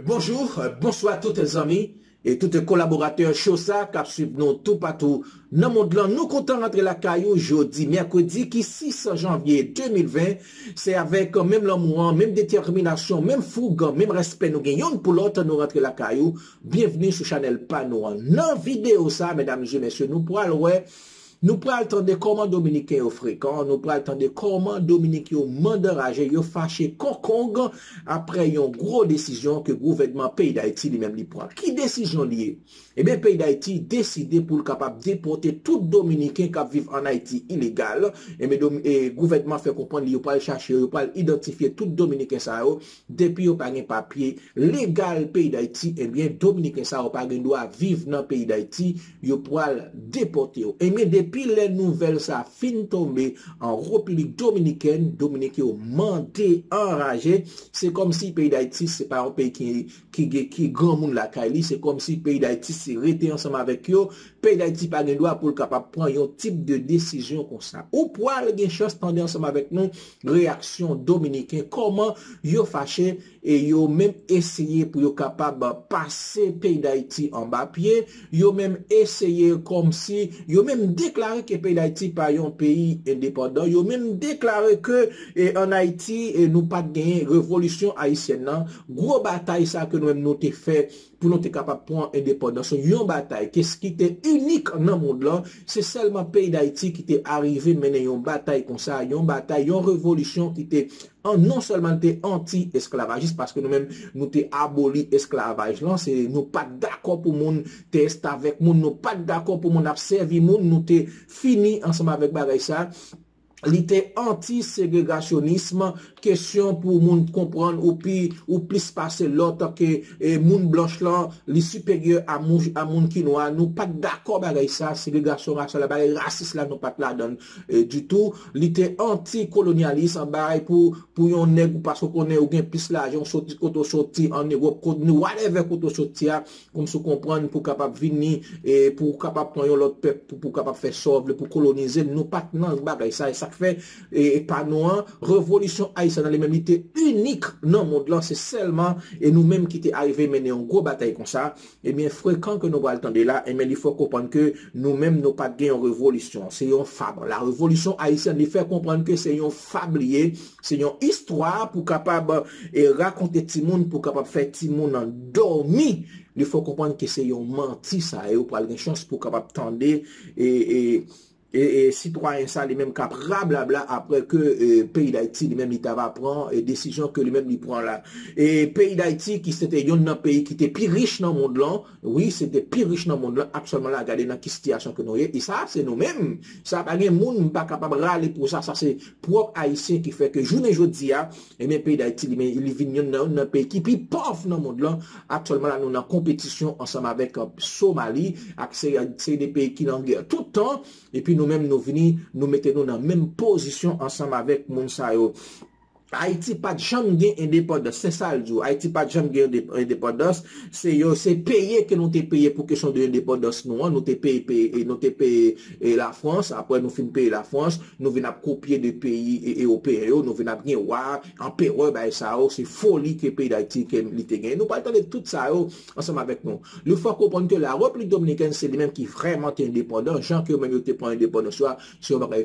Bonjour, bonsoir à tous les amis et tous les collaborateurs Chosa qui suivent nous tout partout dans le monde. Nous comptons rentrer la caillou aujourd'hui, mercredi, qui 6 janvier 2020. C'est avec même l'amour, même détermination, même fougue, même respect nous gagnons pour l'autre, nous rentrer la caillou. Bienvenue sur Chanel Pano. Dans vidéo ça, mesdames et messieurs, nous pourrons nous prenons le temps de comment Dominicain au fréquent, nous prenons le temps de comment Dominicain au mandaragé, yo fâché Kokong après une grosse décision que le gouvernement pays d'Haïti lui-même lui prend. Qui décision liée? Eh bien, pays d'Haïti décidé pour le capable de déporter tout Dominicain qui vivent en Haïti illégal. Et le gouvernement fait comprendre, il pas chercher, il pas identifier tout Dominicain ça depuis il pas un papier légal pays d'Haïti. Eh bien, Dominicain ça pas un droit vivre dans le pays d'Haïti, il pourra déporter. Et bien, depuis les nouvelles ça fin tomber en République dominicaine, Dominicain ont mandé enragé. C'est comme si le pays d'Haïti c'est pas un pays qui grand monde la Kaili, c'est comme si le pays d'Haïti c'est resté ensemble avec eux. Pays d'Haïti pas de droit pour le capable prendre un type de décision comme ça. Ou pour aller chance tendre ensemble avec nous réaction dominicain comment yo fâché et yo même essayé pour yo capable passer pays d'Haïti en bas pied, yo même essayé comme si yo même déclaré que pays d'Haïti pas un pays indépendant, yo même déclaré que en Haïti nous pas gagné révolution haïtienne non, gros bataille ça que nous même nous fait pour nous être capable de prendre indépendance. Une bataille, qu'est-ce qui était unique dans le monde là, c'est seulement le pays d'Haïti qui était arrivé mener une bataille comme ça, une bataille, une révolution qui était non seulement anti-esclavagiste, parce que nous-mêmes, nous t'es aboli esclavage là, c'est nous pas d'accord pour moun test avec moun, nous pas d'accord pour moun observer moun, nous t'es fini ensemble avec bagay ça. L'ité anti-ségrégationnisme, question pour moun comprendre ou plus passer l'autre que moun blanche là, les supérieurs à moun qui noir, nous pas d'accord avec ça, ségrégation raciale, raciste là, nous pas là-dedans du tout. L'ité anti-colonialisme, pour yon nèg ou parce qu'on est ou gen plus l'argent sorti en Europe, whatever koto sorti comme se comprendre pour capable venir et pour capable prendre l'autre peuple pour capable faire sauve pour coloniser, nous pas nan bagay ça fait et pas noir révolution haïtienne dans les mêmes unique dans le monde là, c'est seulement et nous-mêmes qui t'es arrivé mener une grosse bataille comme ça. Et bien fréquent que nous va attendre là, et bien il faut comprendre que nous-mêmes nous pas gagné en révolution, c'est une fable. La révolution haïtienne il fait comprendre que c'est une fable liée, c'est une histoire pour capable et raconter tout le monde pour capable faire tout le monde endormi. Il faut comprendre que c'est une menti ça et pour avoir une chance pour capable tendre et citoyen ça les mêmes cap blablabla après que pays d'Haïti lui-même il va prendre décision que lui-même il prend là et pays d'Haïti qui c'était un pays qui était plus riche dans le monde là, oui c'était plus riche dans le monde là actuellement là regardez dans quelle situation que nous et ça c'est nous-mêmes, ça pas gen monde pas capable râler pour ça, ça c'est propre haïtien qui fait que journée jodi a et même pays d'Haïti il vient dans un pays qui plus pauvre dans le monde là actuellement là nous en compétition ensemble avec Somalie, c'est des pays qui en guerre tout le temps et puis nous-mêmes nous venons nous mettons dans la même position ensemble avec Mounsayo. Haïti pas de jamais gain indépendance, c'est ça le jour. Haïti pas de jamais gain indépendance, c'est payé que nous t'es payé pour question de indépendance nous t'es payé la France, après nous fin payer la France, nous venons copier des pays européens, nous venons bien voir en Pérou bah ça c'est folie que pays d'Haïti que l'ité gain. Nous pas attendre tout ça ensemble avec nous. Il faut comprendre que la République dominicaine c'est lui-même qui vraiment est indépendant, gens que même te prend indépendance soit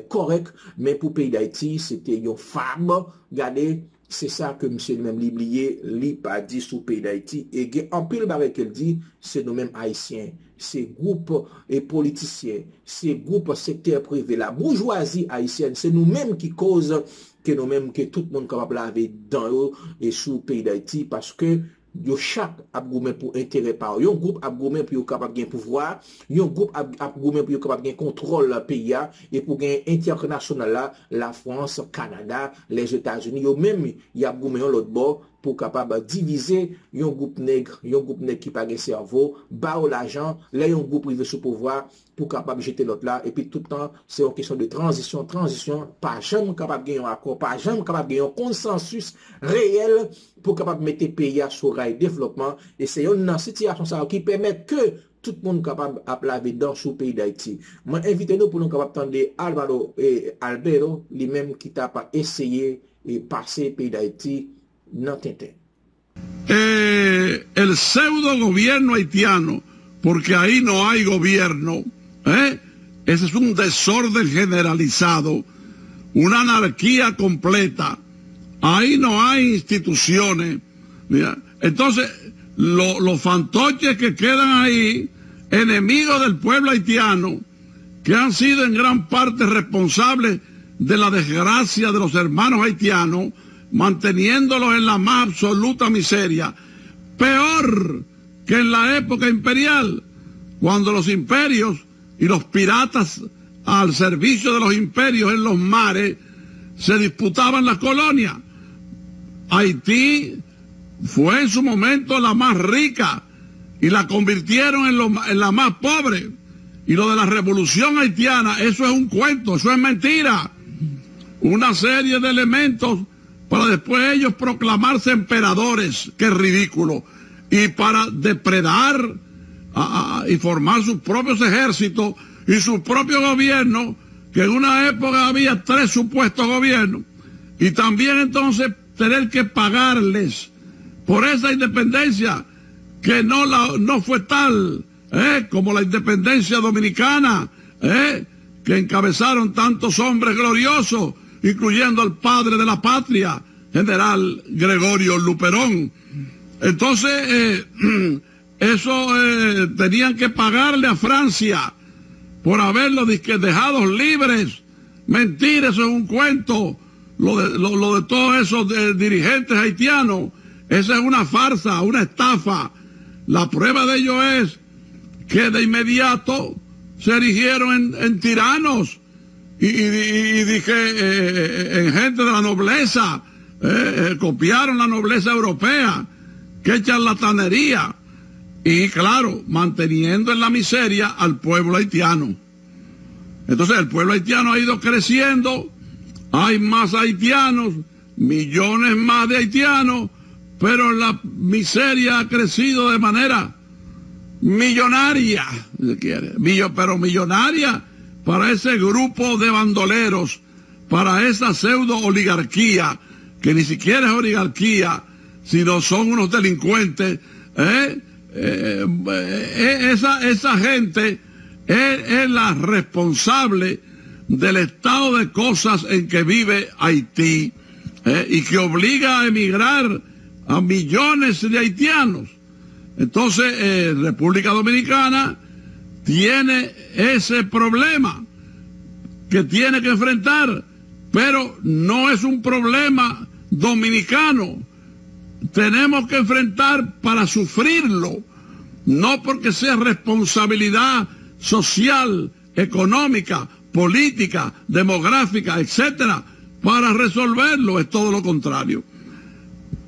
correct, mais pour pays d'Haïti c'était une femme. Regardez, c'est ça que monsieur lui-même l'oublié, lui pas dit sous pays d'Haïti. Et en pile barre qu'elle dit, c'est nous-mêmes haïtiens, ces groupes et politiciens, ces groupes secteurs privés, la bourgeoisie haïtienne, c'est nous-mêmes qui causent que nous-mêmes, que tout le monde capable laver dans eux et sous pays d'Haïti parce que yo chaque abgoumé pour intérêt par yon groupe abgoumé pour capable gain pouvoir yon groupe abgoumé pour capable gain contrôle pays et pour gain international là la France Canada les États-Unis yo même y a abgoumé l'autre bord pour capable diviser un groupe nègre qui pas de cerveau, ba l'argent, là un groupe privé sous pouvoir pour capable jeter l'autre là et puis tout le temps c'est une question de transition, pas jamais capable gagner un accord, pas jamais capable gagner un consensus réel pour capable mettre pays sur rail développement et c'est une situation ça qui permet que tout le monde capable à laver dans sous pays d'Haïti. Moi invitez nous pour nous capable attendre Alvaro et Albero lui-même qui t'a pas essayé et passer pays d'Haïti non tintin. el pseudo gobierno haitiano, porque ahí no hay gobierno, ese es un desorden generalizado, una anarquía completa, ahí no hay instituciones. Mira, entonces los fantoches que quedan ahí, enemigos del pueblo haitiano, que han sido en gran parte responsables de la desgracia de los hermanos haitianos, manteniéndolos en la más absoluta miseria, peor que en la época imperial, cuando los imperios y los piratas al servicio de los imperios en los mares se disputaban las colonias. Haití fue en su momento la más rica y la convirtieron en la más pobre. Y lo de la revolución haitiana, eso es un cuento, eso es mentira. Una serie de elementos para después ellos proclamarse emperadores, qué ridículo. Y para depredar y formar sus propios ejércitos y su propio gobierno, que en una época había 3 supuestos gobiernos. Y también entonces tener que pagarles por esa independencia que no fue tal, como la independencia dominicana, que encabezaron tantos hombres gloriosos, incluyendo al padre de la patria, general Gregorio Luperón. Entonces, tenían que pagarle a Francia por haberlos dejado libres. Mentira, eso es un cuento. Lo de todos esos dirigentes haitianos, esa es una farsa, una estafa. La prueba de ello es que de inmediato se erigieron en tiranos y dije en gente de la nobleza, copiaron la nobleza europea, qué charlatanería, y claro, manteniendo en la miseria al pueblo haitiano. Entonces el pueblo haitiano ha ido creciendo, hay más haitianos, millones más de haitianos, pero la miseria ha crecido de manera millonaria, si se quiere, pero millonaria para ese grupo de bandoleros, para esa pseudo oligarquía, que ni siquiera es oligarquía, sino son unos delincuentes. Esa gente es la responsable del estado de cosas en que vive Haití, y que obliga a emigrar a millones de haitianos. Entonces, República Dominicana tiene ese problema que tiene que enfrentar, pero no es un problema dominicano. Tenemos que enfrentar para sufrirlo, no porque sea responsabilidad social, económica, política, demográfica, etcétera, para resolverlo. Es todo lo contrario.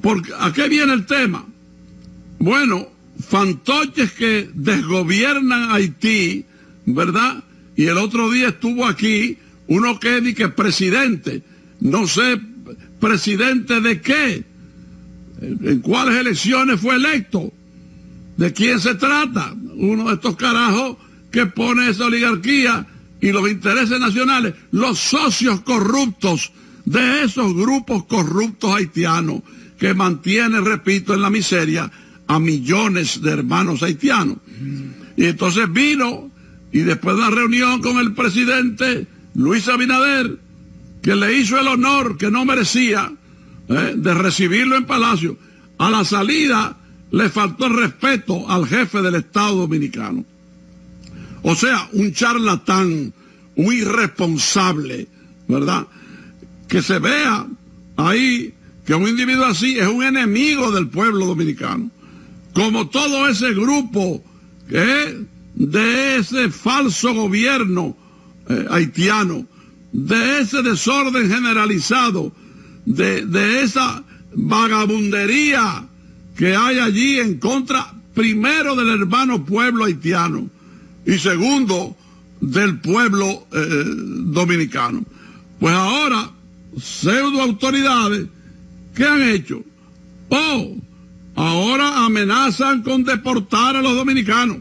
Porque, ¿a qué viene el tema? Bueno, fantoches que desgobiernan Haití, ¿verdad? Y el otro día estuvo aquí uno que dice que presidente, no sé, presidente de qué, en cuáles elecciones fue electo, de quién se trata, uno de estos carajos que pone esa oligarquía y los intereses nacionales, los socios corruptos de esos grupos corruptos haitianos que mantienen, repito, en la miseria a millones de hermanos haitianos. Y entonces vino, y después de la reunión con el presidente Luis Abinader, que le hizo el honor que no merecía, de recibirlo en Palacio, a la salida le faltó el respeto al jefe del Estado Dominicano. O sea, un charlatán, un irresponsable, ¿verdad? Que se vea ahí que un individuo así es un enemigo del pueblo dominicano. Como todo ese grupo de ese falso gobierno haitiano, de ese desorden generalizado, de esa vagabundería que hay allí en contra, primero del hermano pueblo haitiano y segundo del pueblo dominicano. Pues ahora, pseudo autoridades, ¿qué han hecho? Ahora amenazan con deportar a los dominicanos,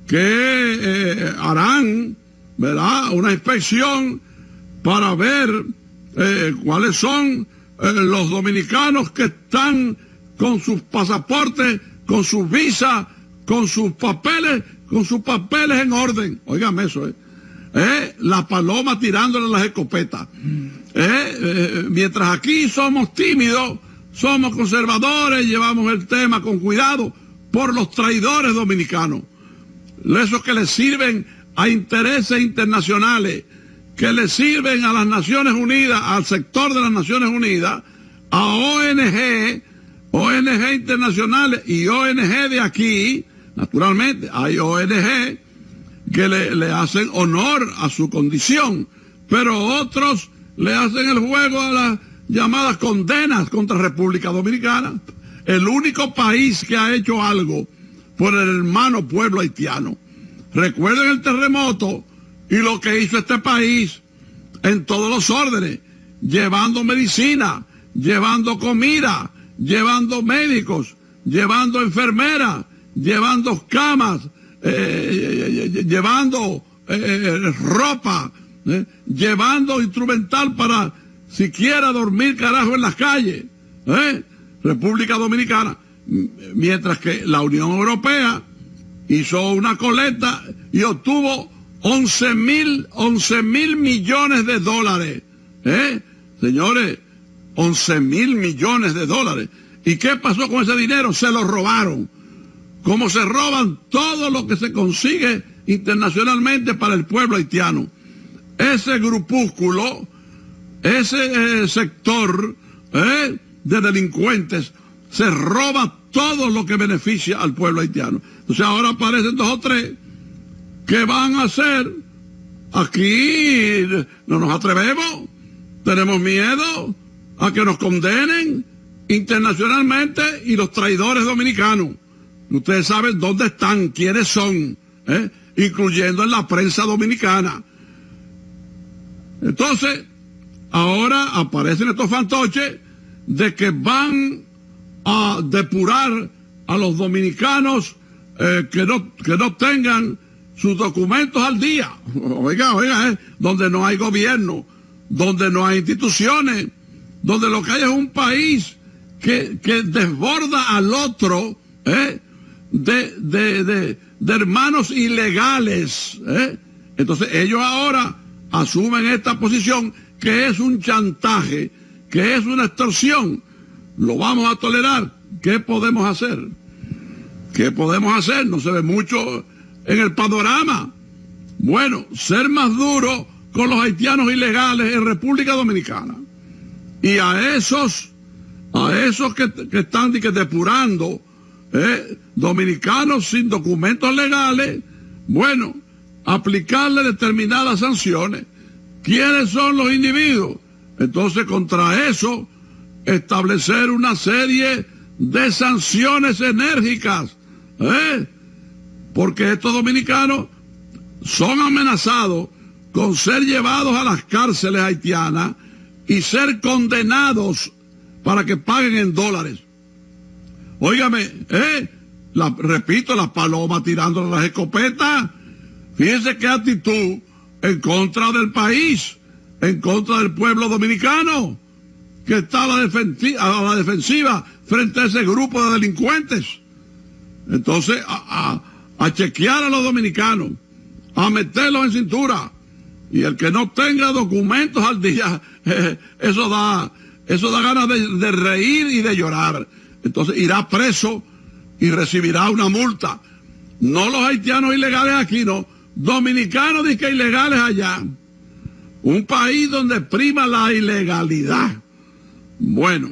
que harán, ¿verdad?, una inspección para ver cuáles son los dominicanos que están con sus pasaportes con sus visas, con sus papeles en orden. Óigame eso, la paloma tirándole las escopetas. Mientras aquí somos tímidos, somos conservadores, llevamos el tema con cuidado por los traidores dominicanos. Esos que le sirven a intereses internacionales, que le sirven a las Naciones Unidas, al sector de las Naciones Unidas, a ONG internacionales y ONG de aquí. Naturalmente hay ONG que le hacen honor a su condición, pero otros le hacen el juego a las llamadas condenas contra República Dominicana, el único país que ha hecho algo por el hermano pueblo haitiano. Recuerden el terremoto y lo que hizo este país en todos los órdenes, llevando medicina, llevando comida, llevando médicos, llevando enfermeras, llevando camas, llevando ropa, llevando instrumental para siquiera dormir carajo en las calles, República Dominicana, mientras que la Unión Europea hizo una colecta y obtuvo 11 mil millones de dólares, señores, 11 mil millones de dólares. ¿Y qué pasó con ese dinero? Se lo robaron, como se roban todo lo que se consigue internacionalmente para el pueblo haitiano. Ese grupúsculo, ese sector de delincuentes se roba todo lo que beneficia al pueblo haitiano. Entonces ahora aparecen 2 o 3 que van a hacer. Aquí no nos atrevemos, tenemos miedo a que nos condenen internacionalmente, y los traidores dominicanos, ustedes saben dónde están, quiénes son, incluyendo en la prensa dominicana. Entonces ahora aparecen estos fantoches de que van a depurar a los dominicanos que no tengan sus documentos al día. Oiga, donde no hay gobierno, donde no hay instituciones, donde lo que hay es un país que desborda al otro de hermanos ilegales. Entonces ellos ahora asumen esta posición, que es un chantaje, que es una extorsión. ¿Lo vamos a tolerar? ¿Qué podemos hacer? ¿Qué podemos hacer? No se ve mucho en el panorama. Bueno, ser más duro con los haitianos ilegales en República Dominicana. Y a esos que están depurando, dominicanos sin documentos legales, bueno, aplicarle determinadas sanciones. ¿Quiénes son los individuos? Entonces, contra eso, establecer una serie de sanciones enérgicas, porque estos dominicanos son amenazados con ser llevados a las cárceles haitianas y ser condenados para que paguen en dólares. Óigame, repito, las palomas tirándole las escopetas. Fíjense qué actitud en contra del país, en contra del pueblo dominicano, que está a la defensiva frente a ese grupo de delincuentes. Entonces, a chequear a los dominicanos, a meterlos en cintura, y el que no tenga documentos al día, eso da ganas de reír y de llorar. Entonces irá preso y recibirá una multa. No los haitianos ilegales aquí, no, dominicanos de que ilegales allá. Un país donde prima la ilegalidad. Bueno,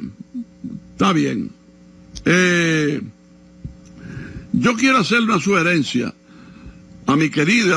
está bien. Yo quiero hacerle una sugerencia a mi querida